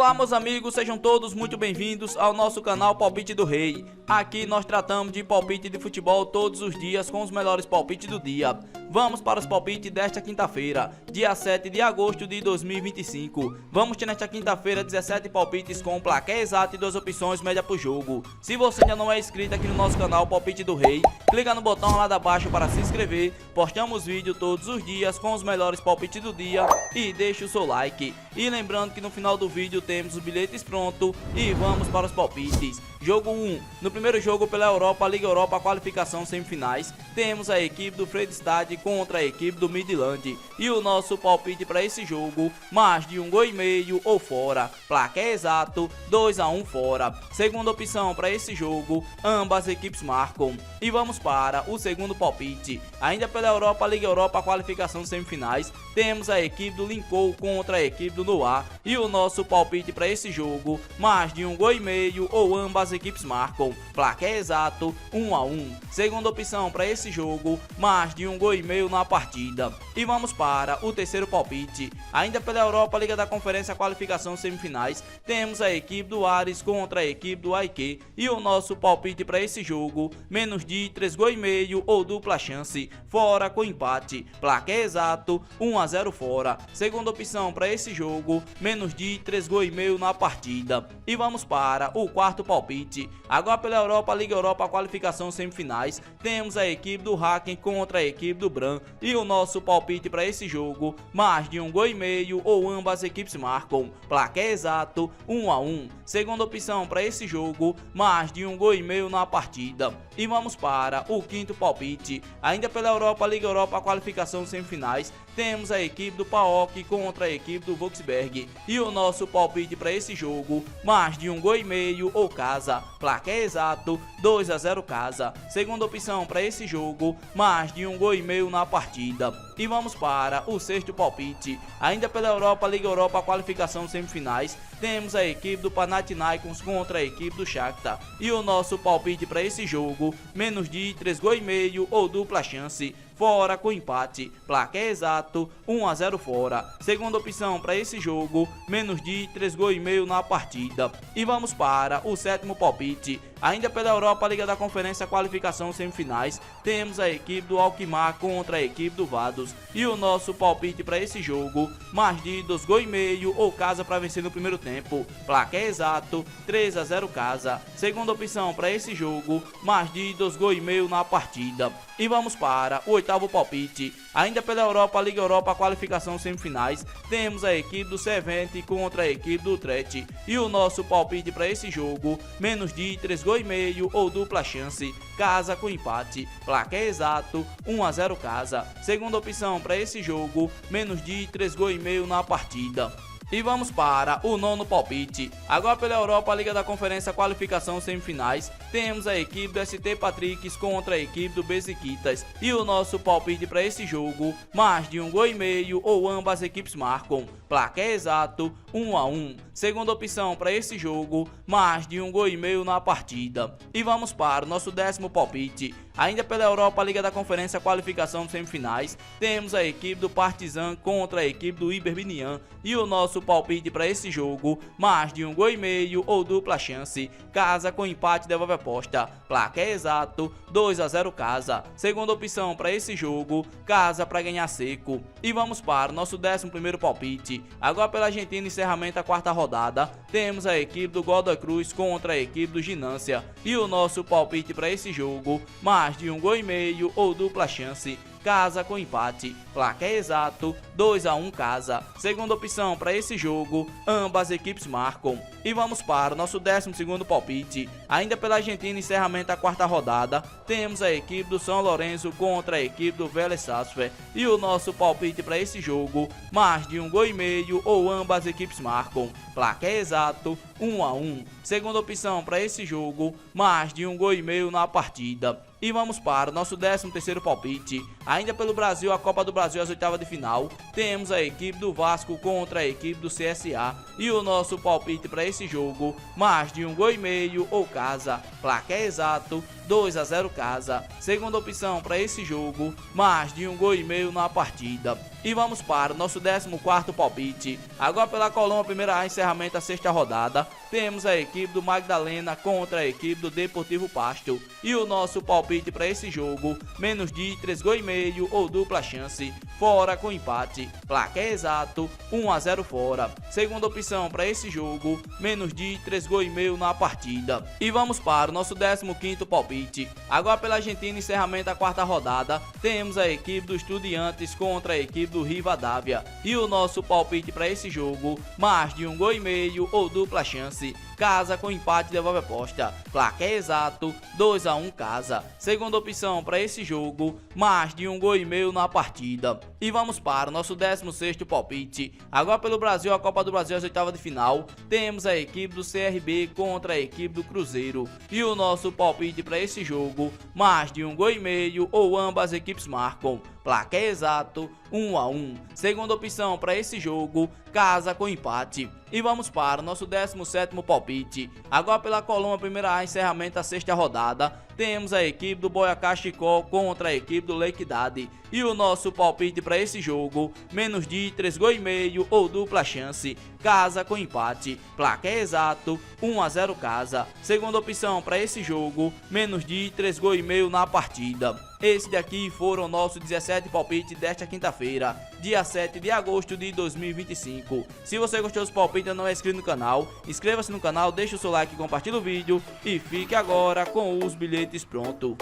Olá meus amigos, sejam todos muito bem-vindos ao nosso canal Palpite do Rei. Aqui nós tratamos de palpite de futebol todos os dias com os melhores palpites do dia. Vamos para os palpites desta quinta-feira, dia 7 de agosto de 2025. Vamos ter nesta quinta-feira 17 palpites com placar exato e 2 opções média por jogo. Se você ainda não é inscrito aqui no nosso canal Palpite do Rei, clica no botão lá de baixo para se inscrever. Postamos vídeo todos os dias com os melhores palpites do dia e deixe o seu like. E lembrando que no final do vídeo temos os bilhetes prontos e vamos para os palpites. Jogo 1. No primeiro jogo pela Europa, Liga Europa, qualificação semifinais, temos a equipe do Fredstad contra a equipe do Midland. E o nosso palpite para esse jogo, mais de 1,5 gol ou fora. Placar exato, 2-1 fora. Segunda opção para esse jogo, ambas equipes marcam. E vamos para o segundo palpite. Ainda pela Europa, Liga Europa, qualificação semifinais, temos a equipe do Lincoln contra a equipe do Noah. E o nosso palpite para esse jogo, mais de 1,5 gol ou ambas equipes marcam. Placar exato, 1-1. Segunda opção para esse jogo, mais de 1,5 gol na partida. E vamos para o terceiro palpite. Ainda pela Europa, Liga da Conferência, qualificação semifinais, temos a equipe do Ares contra a equipe do AEK. E o nosso palpite para esse jogo, menos de 3,5 gols ou dupla chance, fora com empate. Placar exato, 1-0 fora. Segunda opção para esse jogo, menos de 3,5 gols na partida. E vamos para o quarto palpite. Agora pela Europa, Liga Europa, qualificação semifinais, temos a equipe do Haken contra a equipe do Bran. E o nosso palpite para esse jogo, mais de 1,5 gols ou ambas equipes marcam. Placar exato, 1-1. Segunda opção para esse jogo, mais de 1,5 gols na partida. E vamos para o quinto palpite. Ainda pela Europa, Liga Europa, qualificação semifinais, temos a equipe do PAOK contra a equipe do Wolfsberg. E o nosso palpite para esse jogo, mais de 1,5 gols ou casa. Placar exato, 2-0 casa. Segunda opção para esse jogo, mais de 1,5 gols na partida. E vamos para o sexto palpite. Ainda pela Europa, Liga Europa, qualificação semifinais, temos a equipe do Panathinaikos contra a equipe do Shakhtar. E o nosso palpite para esse jogo, menos de 3,5 gols ou dupla chance, fora com empate. Placar exato, 1-0 fora. Segunda opção para esse jogo, menos de 3,5 gols na partida. E vamos para o sétimo palpite. Ainda pela Europa, Liga da Conferência, qualificação semifinais, temos a equipe do Alkmaar contra a equipe do Vaduz. E o nosso palpite para esse jogo, mais de 2,5 gols ou casa para vencer no primeiro tempo. Placar exato, 3-0 casa. Segunda opção para esse jogo, mais de 2,5 gols na partida. E vamos para o oitavo palpite. Ainda pela Europa, Liga Europa, qualificação semifinais, temos a equipe do Servente contra a equipe do Utrecht. E o nosso palpite para esse jogo, menos de 3,5 gols ou dupla chance, casa com empate. Placar exato, 1-0 casa. Segunda opção para esse jogo, menos de 3,5 gols na partida. E vamos para o nono palpite. Agora pela Europa, Liga da Conferência, qualificação semifinais, temos a equipe do ST Patrick's contra a equipe do Besiktas. E o nosso palpite para esse jogo, mais de 1,5 gols ou ambas equipes marcam. Placar exato, 1-1. Segunda opção para esse jogo, mais de 1,5 gols na partida. E vamos para o nosso décimo palpite. Ainda pela Europa, Liga da Conferência, qualificação semifinais, temos a equipe do Partizan contra a equipe do Iberbinian. E o nosso palpite para esse jogo, mais de 1,5 gols ou dupla chance, casa com empate, devolve a aposta. Placar exato, 2-0 casa. Segunda opção para esse jogo, casa para ganhar seco. E vamos para o nosso 11º palpite. Agora pela Argentina, encerramento da quarta rodada, temos a equipe do Godoy Cruz contra a equipe do Ginância. E o nosso palpite para esse jogo, mais de 1,5 gols ou dupla chance, casa com empate. Placar exato, 2-1 casa. Segunda opção para esse jogo, ambas equipes marcam. E vamos para o nosso 12º palpite. Ainda pela Argentina, encerramento da quarta rodada, temos a equipe do São Lourenço contra a equipe do Vélez Sarsfield. E o nosso palpite para esse jogo, mais de 1,5 gols ou ambas equipes marcam. Placar exato, 1-1. Segunda opção para esse jogo, mais de 1,5 gols na partida. E vamos para o nosso 13º palpite. Ainda pelo Brasil, a Copa do Brasil, as oitavas de final, temos a equipe do Vasco contra a equipe do CSA. E o nosso palpite para esse jogo, mais de 1,5 gols ou casa. Placar exato, 2-0 casa. Segunda opção para esse jogo, mais de 1,5 gols na partida. E vamos para o nosso 14º palpite. Agora pela coluna primeira A, encerramento da sexta rodada, temos a equipe do Magdalena contra a equipe do Deportivo Pasto. E o nosso palpite para esse jogo, menos de 3,5 gols ou dupla chance, fora com empate. Placar exato, 1-0 fora. Segunda opção para esse jogo, menos de 3,5 gols na partida. E vamos para o nosso 15º palpite. Agora pela Argentina, encerramento da quarta rodada, temos a equipe do Estudiantes contra a equipe do Rivadavia. E o nosso palpite para esse jogo, mais de 1,5 gols ou dupla chance, casa com empate devolve aposta. Placar exato, 2-1 casa. Segunda opção para esse jogo, mais de 1,5 gols na partida. E vamos para o nosso 16º palpite. Agora pelo Brasil, a Copa do Brasil, as oitavas de final, temos a equipe do CRB contra a equipe do Cruzeiro. E o nosso palpite para esse jogo, mais de 1,5 gols ou ambas equipes marcam. Placar exato, 1-1. Segunda opção para esse jogo, casa com empate. E vamos para o nosso 17º palpite. Agora pela coluna primeira A, encerramento da sexta rodada, temos a equipe do Boyacá Chicó contra a equipe do Lequidade. E o nosso palpite para esse jogo, menos de 3,5 gols ou dupla chance, casa com empate. Placar exato, 1-0 casa. Segunda opção para esse jogo, menos de 3,5 gols na partida. Esse daqui foram nossos 17 palpites desta quinta-feira, dia 7 de agosto de 2025. Se você gostou dos palpites e não é inscrito no canal, inscreva-se no canal, deixe o seu like e compartilhe o vídeo. E fique agora com os bilhetes prontos.